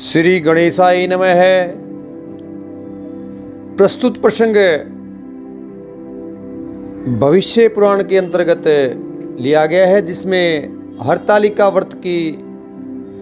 श्री गणेशाय नमः। प्रस्तुत प्रसंग भविष्य पुराण के अंतर्गत लिया गया है, जिसमें हरतालिका व्रत की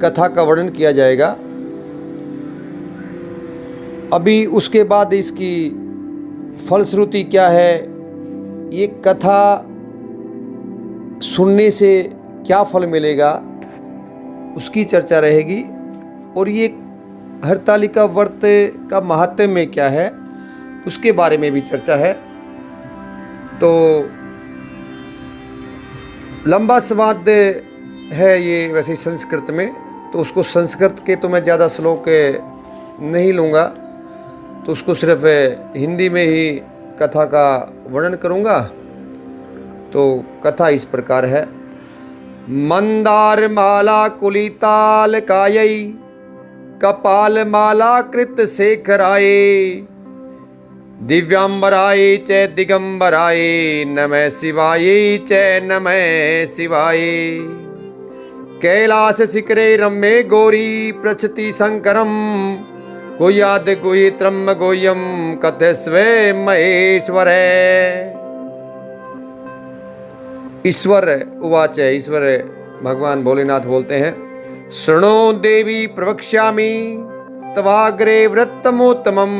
कथा का वर्णन किया जाएगा। अभी उसके बाद इसकी फलश्रुति क्या है, ये कथा सुनने से क्या फल मिलेगा, उसकी चर्चा रहेगी। और ये हरतालिका व्रत का महात्म्य क्या है, उसके बारे में भी चर्चा है। तो लंबा संवाद है ये वैसे संस्कृत में, तो उसको संस्कृत के तो मैं ज़्यादा श्लोक नहीं लूँगा, तो उसको सिर्फ हिंदी में ही कथा का वर्णन करूँगा। तो कथा इस प्रकार है। मंदार माला कुलिताल कायै कपाल माला कृत शेखराय दिव्यांबराय च दिगंबराय नमः शिवाय च नमः शिवाय। कैलास शिखरे रम्ये गौरी पृच्छति शंकरम गुह्याद् गुह्यत्रम गुह्यम कथयस्व महेश्वर। ईश्वर उवाच, ईश्वर भगवान भोलेनाथ बोलते हैं, शृणो देवी प्रवक्ष्यामि तवाग्रे व्रतमोत्तमं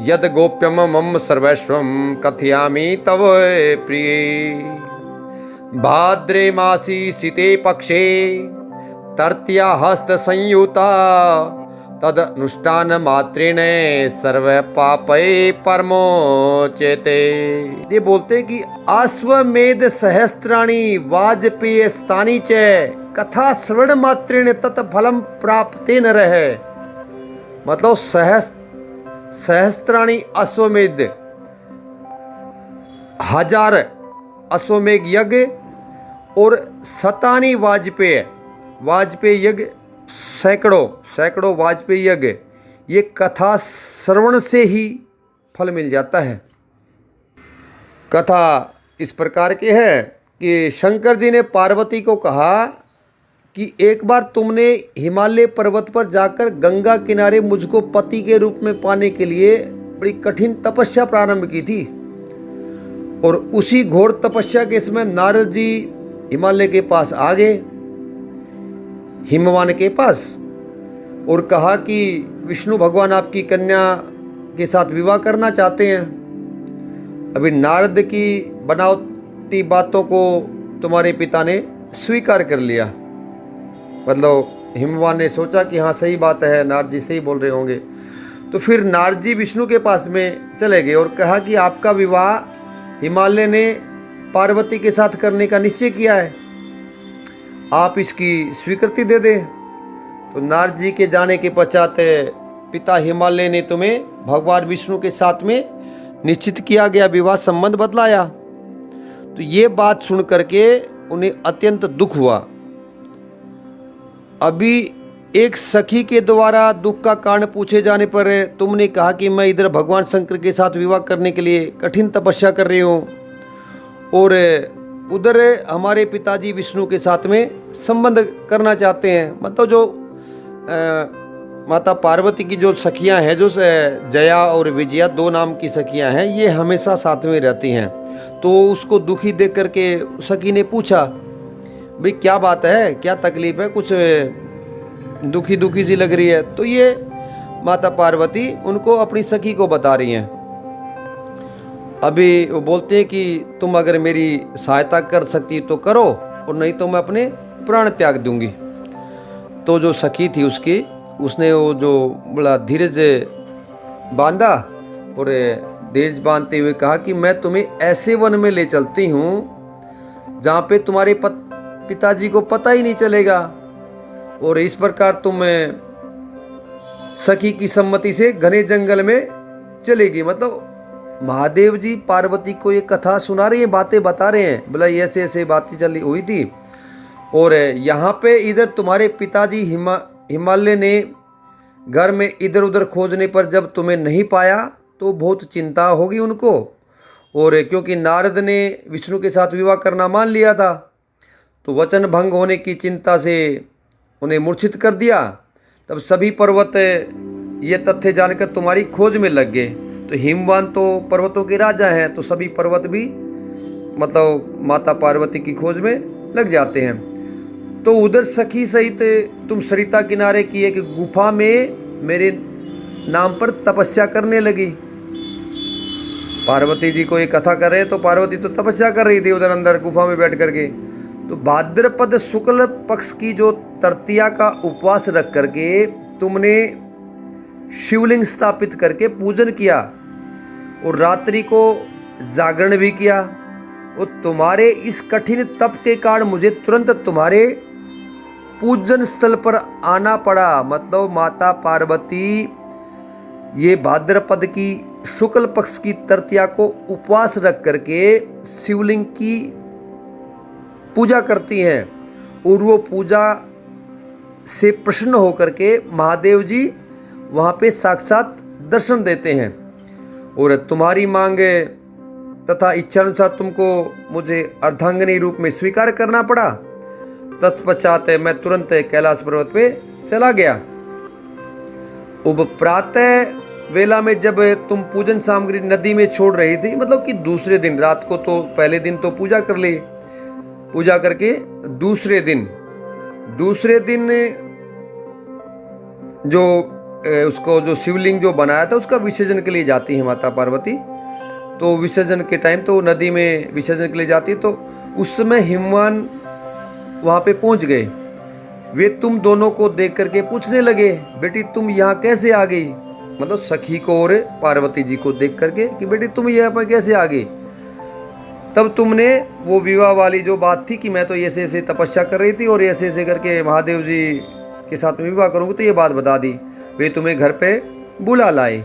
यद गोप्यम मम सर्वस्वं कथयामि तव प्रिये। भाद्रे मासी शीते पक्षे तर्त्या हस्त संयुता तद अनुष्ठान मात्रेण सर्व पापै परमोच्यते। ये बोलते कि अश्वमेध सहस्त्राणि वाजपेय स्थानी च कथा श्रवण मात्रेण तत् फलम प्राप्ते न रहे। मतलब सहस्त्राणि अश्वमेध, 1000 अश्वमेध यज्ञ और शतानी वाजपेय यज्ञ, सैकड़ों वाजपेयी यज्ञ, ये कथा श्रवण से ही फल मिल जाता है। कथा इस प्रकार की है कि शंकर जी ने पार्वती को कहा कि एक बार तुमने हिमालय पर्वत पर जाकर गंगा किनारे मुझको पति के रूप में पाने के लिए बड़ी कठिन तपस्या प्रारंभ की थी। और उसी घोर तपस्या के समय नारद जी हिमालय के पास आ गए, हिमवान के पास, और कहा कि विष्णु भगवान आपकी कन्या के साथ विवाह करना चाहते हैं। अभी नारद की बनावटी बातों को तुम्हारे पिता ने स्वीकार कर लिया। मतलब हिमवान ने सोचा कि हाँ सही बात है, नारद जी सही बोल रहे होंगे। तो फिर नारद जी विष्णु के पास में चले गए और कहा कि आपका विवाह हिमालय ने पार्वती के साथ करने का निश्चय किया है, आप इसकी स्वीकृति दे दें। तो नारद जी के जाने के पश्चात पिता हिमालय ने तुम्हें भगवान विष्णु के साथ में निश्चित किया गया विवाह संबंध बतलाया। तो ये बात सुन करके उन्हें अत्यंत दुख हुआ। अभी एक सखी के द्वारा दुख का कारण पूछे जाने पर तुमने कहा कि मैं इधर भगवान शंकर के साथ विवाह करने के लिए कठिन तपस्या कर रही हूँ, और उधर हमारे पिताजी विष्णु के साथ में संबंध करना चाहते हैं। मतलब जो माता पार्वती की जो सखियां हैं, जो जया और विजया 2 नाम की सखियां हैं, ये हमेशा साथ में रहती हैं। तो उसको दुखी देख करके सखी ने पूछा, भाई क्या बात है, क्या तकलीफ है, कुछ दुखी सी लग रही है। तो ये माता पार्वती उनको अपनी सखी को बता रही हैं। अभी वो बोलते हैं कि तुम अगर मेरी सहायता कर सकती तो करो, और नहीं तो मैं अपने प्राण त्याग दूंगी। तो जो सखी थी उसने वो जो बड़ा धीरज बांधा, और धीरज बांधते हुए कहा कि मैं तुम्हें ऐसे वन में ले चलती हूँ जहाँ पे तुम्हारे पिताजी को पता ही नहीं चलेगा, और इस प्रकार तुम सखी की सम्मति से घने जंगल में चलेगी। मतलब महादेव जी पार्वती को ये कथा सुना रहे हैं, बातें बता रहे हैं, बोला ऐसे ऐसे बातें चली हुई थी, और यहाँ पे इधर तुम्हारे पिताजी हिमालय ने घर में इधर उधर खोजने पर जब तुम्हें नहीं पाया तो बहुत चिंता होगी उनको। और क्योंकि नारद ने विष्णु के साथ विवाह करना मान लिया था, तो वचन भंग होने की चिंता से उन्हें मूर्छित कर दिया। तब सभी पर्वत ये तथ्य जानकर तुम्हारी खोज में लग गए। तो हिमवान तो पर्वतों के राजा हैं, तो सभी पर्वत भी मतलब माता पार्वती की खोज में लग जाते हैं। तो उधर सखी सहित तुम सरिता किनारे की एक गुफा में मेरे नाम पर तपस्या करने लगी। पार्वती जी को ये कथा कर रहे हैं, तो पार्वती तो तपस्या कर रही थी उधर अंदर गुफा में बैठ करके। तो भाद्रपद शुक्ल पक्ष की जो तृतीया का उपवास रख करके तुमने शिवलिंग स्थापित करके पूजन किया और रात्रि को जागरण भी किया। और तुम्हारे इस कठिन तप के कारण मुझे तुरंत तुम्हारे पूजन स्थल पर आना पड़ा। मतलब माता पार्वती ये भाद्रपद की शुक्ल पक्ष की तृतीया को उपवास रख करके शिवलिंग की पूजा करती हैं और वो पूजा से प्रसन्न होकर के महादेव जी वहाँ पे साक्षात दर्शन देते हैं। और तुम्हारी मांग तथा इच्छानुसार तुमको मुझे अर्धांगिनी रूप में स्वीकार करना पड़ा। तत्पश्चात मैं तुरंत कैलाश पर्वत पे चला गया। अब प्रातः वेला में जब तुम पूजन सामग्री नदी में छोड़ रही थी, मतलब कि दूसरे दिन रात को, तो पहले दिन तो पूजा कर ली, पूजा करके दूसरे दिन जो उसको जो शिवलिंग जो बनाया था उसका विसर्जन के लिए जाती है माता पार्वती। तो विसर्जन के टाइम तो नदी में विसर्जन के लिए जाती है। तो उस समय हिमवान वहाँ पे पहुँच गए। वे तुम दोनों को देख करके पूछने लगे, बेटी तुम यहाँ कैसे आ गई? मतलब सखी को और पार्वती जी को देख करके कि बेटी तुम यहाँ पर कैसे आ गई? तब तुमने वो विवाह वाली जो बात थी कि मैं तो ऐसे ऐसे तपस्या कर रही थी और ऐसे ऐसे करके महादेव जी के साथ में विवाह करूँगी, तो ये बात बता दी। वे तुम्हें घर पे बुला लाए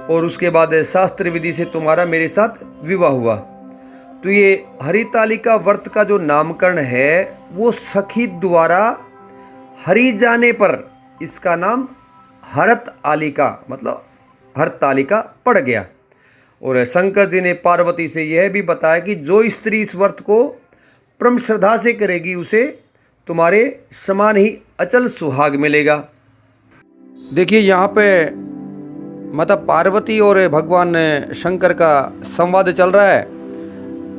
और उसके बाद शास्त्र विधि से तुम्हारा मेरे साथ विवाह हुआ। तो ये हरितालिका व्रत का जो नामकरण है वो सखी द्वारा हरि जाने पर इसका नाम हरतालिका मतलब हरतालिका पड़ गया। और शंकर जी ने पार्वती से यह भी बताया कि जो स्त्री इस व्रत को परम श्रद्धा से करेगी उसे तुम्हारे समान ही अचल सुहाग मिलेगा। देखिए यहाँ पे मतलब पार्वती और भगवान शंकर का संवाद चल रहा है।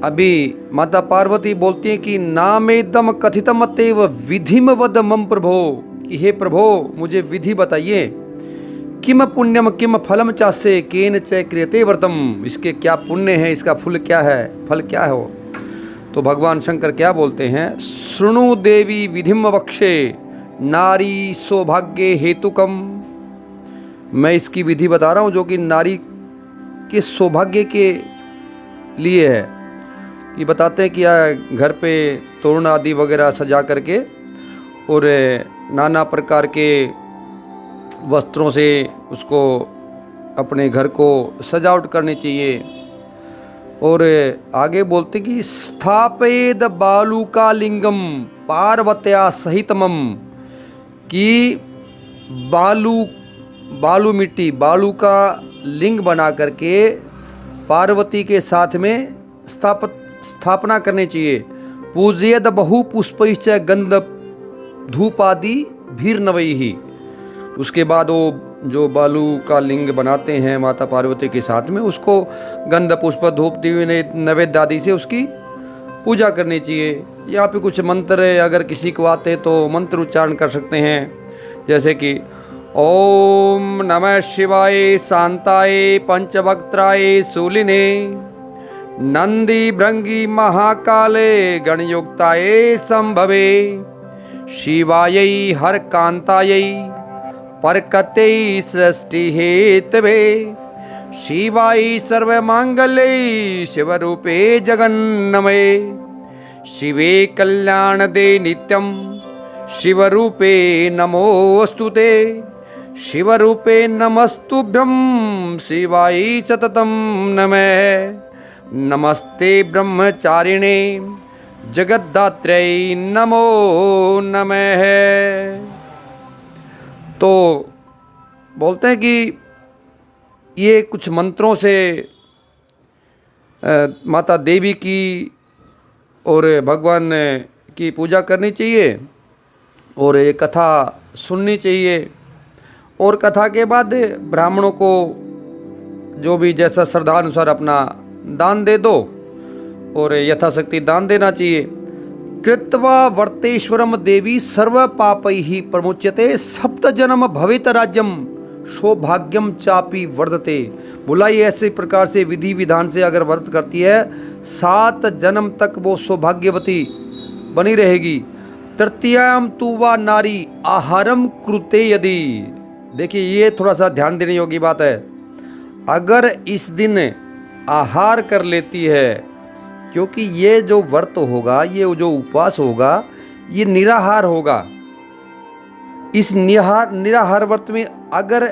अभी माता पार्वती बोलती हैं कि नामेदम कथितमतेव विधिम वद मम प्रभो, कि हे प्रभो मुझे विधि बताइए। किम पुण्यम किम फलम चासे केन च क्रियते व्रतम, इसके क्या पुण्य है, इसका फल क्या है, फल क्या है वो। तो भगवान शंकर क्या बोलते हैं, शृणु देवी विधिम वक्षे नारी सौभाग्य हेतुकम। मैं इसकी विधि बता रहा हूँ जो कि नारी के सौभाग्य के लिए है। ये बताते हैं कि घर पे तोरण आदि वगैरह सजा करके और नाना प्रकार के वस्त्रों से उसको अपने घर को सजावट करनी चाहिए। और आगे बोलते कि स्थापयेद बालूका लिंगम पार्वत्या सहितमम, कि बालू मिट्टी बालू का लिंग बना करके पार्वती के साथ में स्थापना करनी चाहिए। पूजयद बहु पुष्पैश्च गंध धूपादि भीर्नवई ही। उसके बाद वो जो बालू का लिंग बनाते हैं माता पार्वती के साथ में, उसको गंध पुष्प धूप दीवी नैवेद्य आदि से उसकी पूजा करनी चाहिए। यहाँ पे कुछ मंत्र अगर किसी को आते तो मंत्र उच्चारण कर सकते हैं, जैसे कि ओम नमः शिवाय शांताय पंचवक्त्राय शूलिने नंदी भृंगी महाकाले गणयुक्ताय संभवे शिवायै हर कांतायै परकते सृष्टि हेतवे शिवाय सर्वमांगल्ये शिवरूपे जगन्नमये शिवे कल्याण दे नित्यं शिवरूपे नमोस्तुते शिवरूपे नमस्तुभ्यं शिवाय सततं नमः नमस्ते ब्रह्मचारिणे जगद्धात्रै नमो नमः। तो बोलते हैं कि ये कुछ मंत्रों से माता देवी की और भगवान की पूजा करनी चाहिए। और ये कथा सुननी चाहिए। और कथा के बाद ब्राह्मणों को जो भी जैसा श्रद्धा अनुसार अपना दान दे दो और यथाशक्ति दान देना चाहिए। कृत्वा वर्तेश्वरम देवी सर्व पापैहि प्रमुच्यते सप्त जन्म भवेत राज्यम सौभाग्यम चापी वर्धते। बोला ये ऐसे प्रकार से विधि विधान से अगर व्रत करती है 7 जन्म तक वो सौभाग्यवती बनी रहेगी। तृतीयाम तु वा नारी आहारम कृते यदि। देखिए ये थोड़ा सा ध्यान देने योग्य बात है। अगर इस दिन आहार कर लेती है, क्योंकि ये जो व्रत होगा, ये जो उपवास होगा, ये निराहार होगा। इस निराहार व्रत में अगर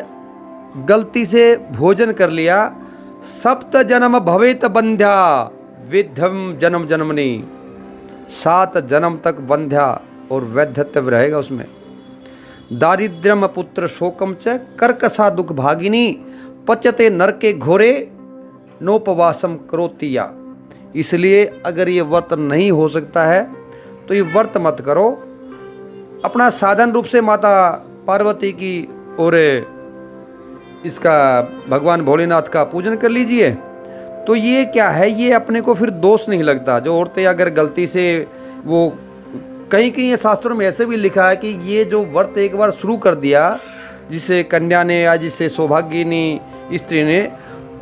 गलती से भोजन कर लिया, सप्त जन्म भवेत बंध्या विध्यम जन्म जन्मनी, 7 जन्म तक बंध्या और वैध्यत्व रहेगा उसमें। दारिद्र्यम पुत्र शोकम च कर्कसा दुख भागिनी पचते नरके घोरे नोपवासम करोतिया। इसलिए अगर ये व्रत नहीं हो सकता है तो ये व्रत मत करो। अपना साधन रूप से माता पार्वती की और इसका भगवान भोलेनाथ का पूजन कर लीजिए। तो ये क्या है, ये अपने को फिर दोष नहीं लगता। जो औरतें अगर गलती से वो कहीं कहीं शास्त्रों में ऐसे भी लिखा है कि ये जो व्रत एक बार शुरू कर दिया, जिसे कन्या ने या जिसे सौभाग्यनी स्त्री ने,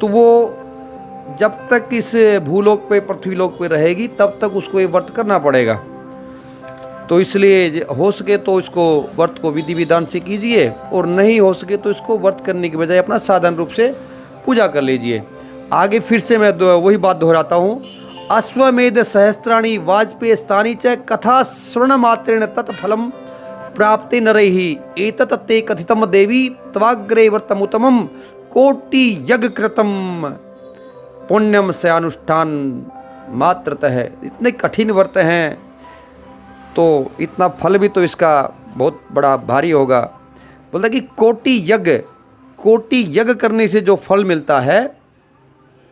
तो वो जब तक इस भूलोक पे पृथ्वीलोक पे रहेगी तब तक उसको ये व्रत करना पड़ेगा। तो इसलिए हो सके तो इसको व्रत को विधि विधान से कीजिए, और नहीं हो सके तो इसको व्रत करने की बजाय अपना साधन रूप से पूजा कर लीजिए। आगे फिर से मैं वही बात दोहराता हूँ। अश्वमेध सहस्त्राणी वाजपेय स्थानी च कथा श्रवण मात्रेण तत्फलम प्राप्ति नरैहि एतत् ते कथितम देवी त्वाग्रे व्रतमुत्तमम कोटि यज्ञ कृतम पुण्यम से अनुष्ठान मात्रतः है। इतने कठिन व्रत हैं तो इतना फल भी तो इसका बहुत बड़ा भारी होगा। बोलता कि कोटि यज्ञ करने से जो फल मिलता है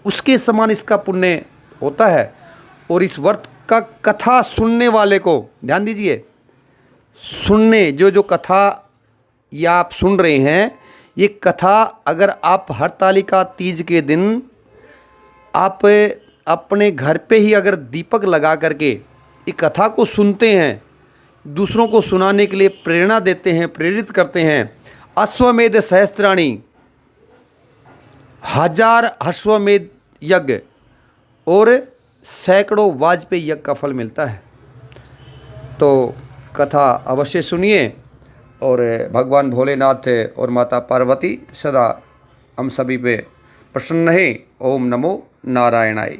उसके समान इसका पुण्य होता है। और इस व्रत का कथा सुनने वाले को, ध्यान दीजिए, सुनने जो कथा या आप सुन रहे हैं, ये कथा अगर आप हरतालिका तीज के दिन आप अपने घर पे ही अगर दीपक लगा करके ये कथा को सुनते हैं, दूसरों को सुनाने के लिए प्रेरणा देते हैं, प्रेरित करते हैं। अश्वमेध सहस्त्राणी, 1000 अश्वमेध यज्ञ और सैकड़ों वाजपेयी यज्ञ का फल मिलता है। तो कथा अवश्य सुनिए और भगवान भोलेनाथ और माता पार्वती सदा हम सभी पे प्रसन्न है। ओम नमो नारायणाय।